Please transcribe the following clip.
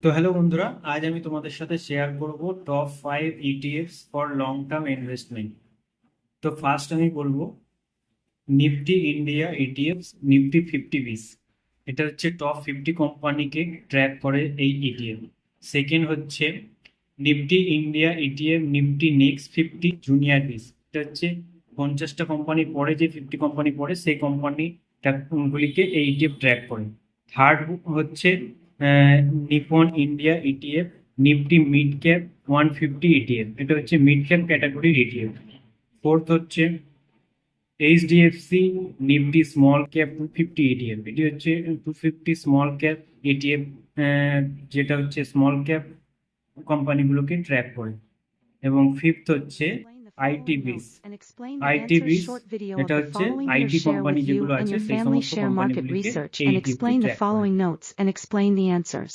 তো হ্যালো বন্ধুরা, আজ আমি তোমাদের সাথে শেয়ার করব top 5 ETFs for long term investment. তো ফার্স্ট আমি বলবো নিফটি ইন্ডিয়া ইটিএফস নিফটি 50 বিস। এটা হচ্ছে টপ 50 কোম্পানিকে ট্র্যাক করে এই ইটিএফ। সেকেন্ড হচ্ছে Nifty India ETF Nifty next 50 junior বিস। এটা হচ্ছে 50টা কোম্পানি পরে যে 50 কোম্পানি পরে সেই কোম্পানিগুলিকে এই ইটিএফ ট্র্যাক করে। থার্ড হচ্ছে Nipon India ETF Nifty mid cap 150 ETF. এটা হচ্ছে মিড ক্যাপ ক্যাটাগরির ইটিএফ। ফোর্থ হচ্ছে HDFC Nifty small cap 250 ETF. এটি হচ্ছে 250 স্মল ক্যাপ ইটিএফ, যেটা হচ্ছে স্মল ক্যাপ কোম্পানিগুলোকে ট্র্যাক করে। এবং ফিফথ হচ্ছে Explain the following আইটিবিস। notes and explain the answers. আইটিবিস Short video of এটা the হচ্ছে following year IT share company with you যেগুলো and আছে your সেই family সমস্ত share market কোম্পানিগুলিকে research এই and ইটিএফটি explain the ট্র্যাক করে। following notes and explain the answers.